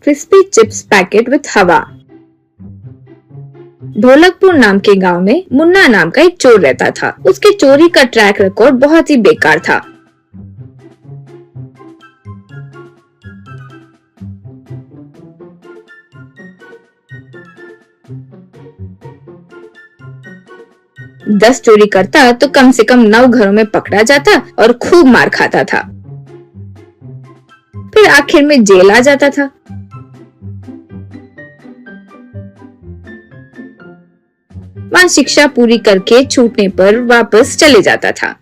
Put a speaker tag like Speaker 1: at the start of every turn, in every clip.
Speaker 1: Crispy chips packet with हवा। ढोलकपुर नाम के गांव में मुन्ना नाम का एक चोर रहता था। उसके चोरी का ट्रैक रिकॉर्ड बहुत ही बेकार था। दस चोरी करता तो कम से कम 9 घरों में पकड़ा जाता और खूब मार खाता था। फिर आखिर में जेल आ जाता था। वहाँ शिक्षा पूरी करके छूटने पर वापस चले जाता था।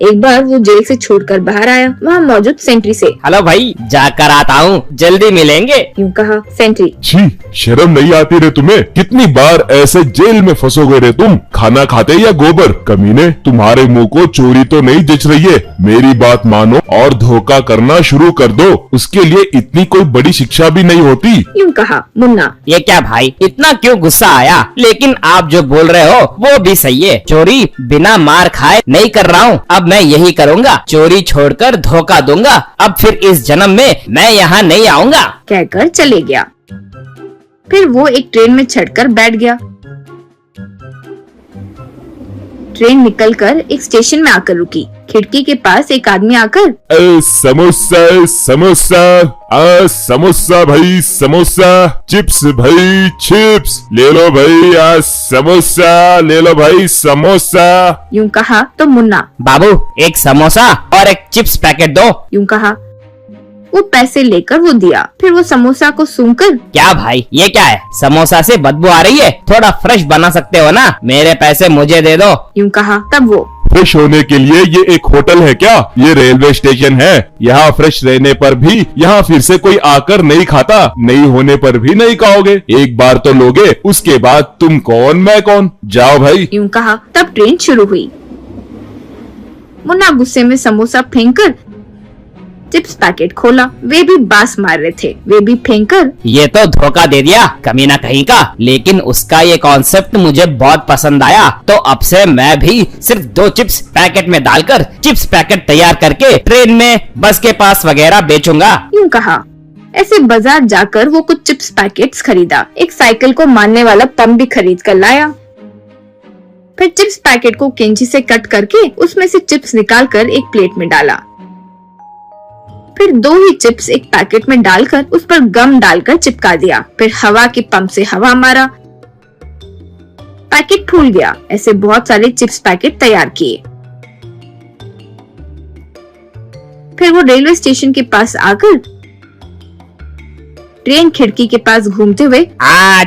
Speaker 1: एक बार वो जेल से छूटकर बाहर आया। वहाँ मौजूद सेंट्री से,
Speaker 2: हेलो भाई, जाकर आता हूँ, जल्दी मिलेंगे,
Speaker 1: यूँ कहा सेंट्री।
Speaker 3: छी, शर्म नहीं आती रे तुम्हें? कितनी बार ऐसे जेल में फंसोगे रे तुम? खाना खाते या गोबर? कमीने, तुम्हारे मुंह को चोरी तो नहीं जच रही है। मेरी बात मानो और धोखा करना शुरू कर दो। उसके लिए इतनी कोई बड़ी शिक्षा भी नहीं होती,
Speaker 1: यूँ कहा मुन्ना।
Speaker 2: ये क्या भाई, इतना क्यों गुस्सा आया? लेकिन आप जो बोल रहे हो वो भी सही है। चोरी बिना मार खाए नहीं कर रहा हूँ। अब मैं यही करूँगा, चोरी छोड़कर धोखा दूंगा। अब फिर इस जन्म में मैं यहाँ नहीं आऊँगा,
Speaker 1: कहकर चले गया। फिर वो एक ट्रेन में चढ़कर बैठ गया। ट्रेन निकलकर एक स्टेशन में आकर रुकी। खिड़की के पास एक आदमी आकर,
Speaker 3: समोसा समोसा, समोसा भाई समोसा, चिप्स भाई चिप्स, ले लो भाई समोसा, ले लो भाई समोसा,
Speaker 1: यूँ कहा तो मुन्ना,
Speaker 2: बाबू एक समोसा और एक चिप्स पैकेट दो,
Speaker 1: यूँ कहा। वो पैसे लेकर वो दिया। फिर वो समोसा को सूंघकर,
Speaker 2: क्या भाई ये क्या है? समोसा से बदबू आ रही है, थोड़ा फ्रेश बना सकते हो ना? मेरे पैसे मुझे दे दो,
Speaker 1: यूँ कहा। तब वो,
Speaker 3: फ्रेश होने के लिए ये एक होटल है क्या? ये रेलवे स्टेशन है। यहाँ फ्रेश रहने पर भी यहाँ फिर से कोई आकर नहीं खाता, नहीं होने पर भी नहीं खाओगे। एक बार तो लोगे, उसके बाद तुम कौन मैं कौन। जाओ भाई,
Speaker 1: यूँ कहा। तब ट्रेन शुरू हुई। मुन्ना गुस्से में समोसा फेंककर चिप्स पैकेट खोला। वे भी बास मार रहे थे। वे भी फेंककर,
Speaker 2: ये तो धोखा दे दिया कमीना कहीं का। लेकिन उसका ये कॉन्सेप्ट मुझे बहुत पसंद आया। तो अब से मैं भी सिर्फ 2 चिप्स पैकेट में डालकर चिप्स पैकेट तैयार करके ट्रेन में, बस के पास वगैरह बेचूंगा,
Speaker 1: यूँ कहा। ऐसे बाजार जाकर वो कुछ चिप्स पैकेट्स खरीदा। एक साइकिल को मारने वाला पंप भी खरीद कर लाया। फिर चिप्स पैकेट को कैंची से कट करके उसमें से चिप्स निकालकर एक प्लेट में डाला। फिर 2 ही चिप्स एक पैकेट में डालकर उस पर गम डालकर चिपका दिया। फिर हवा के पंप से हवा मारा, पैकेट फूल गया। ऐसे बहुत सारे चिप्स पैकेट तैयार किए। फिर वो रेलवे स्टेशन के पास आकर ट्रेन खिड़की के पास घूमते हुए,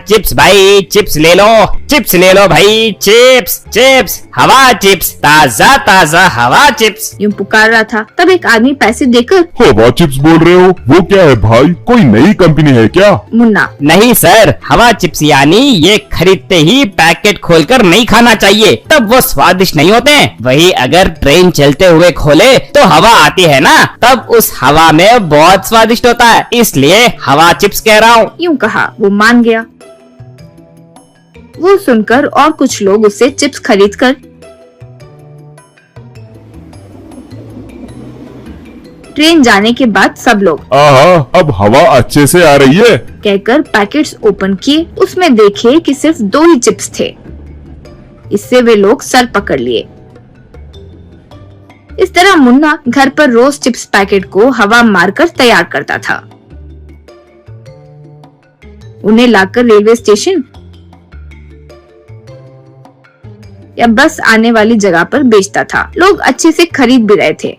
Speaker 2: चिप्स भाई चिप्स ले लो, चिप्स ले लो भाई, चिप्स चिप्स, हवा चिप्स, ताजा ताजा हवा चिप्स,
Speaker 1: यूँ पुकार रहा था। तब एक आदमी पैसे देकर,
Speaker 3: हवा चिप्स बोल रहे हो? वो क्या है भाई, कोई नई कंपनी है क्या?
Speaker 1: मुन्ना,
Speaker 2: नहीं सर, हवा चिप्स यानी ये खरीदते ही पैकेट खोलकर नहीं खाना चाहिए, तब वो स्वादिष्ट नहीं होते हैं। वही अगर ट्रेन चलते हुए खोले तो हवा आती है ना, तब उस हवा में बहुत स्वादिष्ट होता है, इसलिए हवा चिप्स कह रहा हूँ,
Speaker 1: यूँ कहा। वो मान गया। वो सुनकर और कुछ लोग उससे चिप्स खरीदकर ट्रेन जाने के बाद सब लोग,
Speaker 3: अब हवा अच्छे से आ रही है,
Speaker 1: कहकर पैकेट्स ओपन किए। उसमें देखे कि सिर्फ 2 ही चिप्स थे। इससे वे लोग सर पकड़ लिए। इस तरह मुन्ना घर पर रोज चिप्स पैकेट को हवा मारकर तैयार करता था। उन्हें लाकर रेलवे स्टेशन या बस आने वाली जगह पर बेचता था। लोग अच्छे से खरीद भी रहे थे।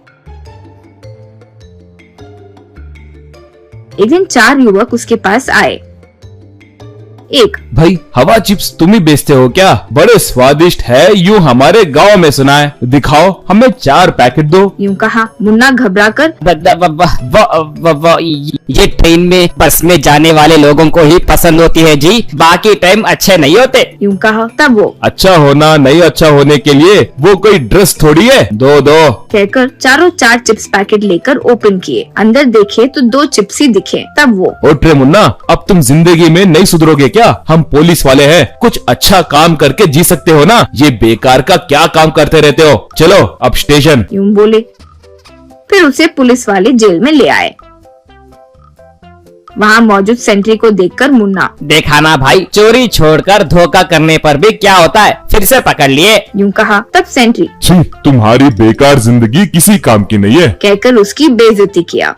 Speaker 1: एक दिन 4 युवक उसके पास आए। एक,
Speaker 4: भाई हवा चिप्स तुम ही बेचते हो क्या? बड़े स्वादिष्ट है, यूँ हमारे गांव में सुना है, दिखाओ हमें 4 पैकेट दो,
Speaker 1: यूँ कहा। मुन्ना घबराकर,
Speaker 2: ये ट्रेन में बस में जाने वाले लोगों को ही पसंद होती है जी, बाकी टाइम अच्छे नहीं होते,
Speaker 1: यूँ कहा। तब वो,
Speaker 4: अच्छा होना नहीं अच्छा होने के लिए वो कोई ड्रेस थोड़ी है, दो दो,
Speaker 1: कहकर चारों 4 चिप्स पैकेट लेकर ओपन किए। अंदर देखे तो 2 चिप्स ही दिखे। तब वो,
Speaker 4: ओट्रे मुन्ना, अब तुम जिंदगी में नहीं सुधरोगे क्या? हम पुलिस वाले हैं, कुछ अच्छा काम करके जी सकते हो ना, ये बेकार का क्या काम करते रहते हो? चलो अब स्टेशन,
Speaker 1: यूँ बोले। फिर उसे पुलिस वाले जेल में ले आए। वहाँ मौजूद सेंट्री को देखकर मुन्ना,
Speaker 2: देखा ना भाई, चोरी छोड़कर धोखा करने पर भी क्या होता है, फिर से पकड़ लिए।
Speaker 1: यूं कहा। तब सेंट्री
Speaker 3: छी, तुम्हारी बेकार जिंदगी किसी काम की नहीं है।
Speaker 1: कहकर उसकी बेइज्जती किया।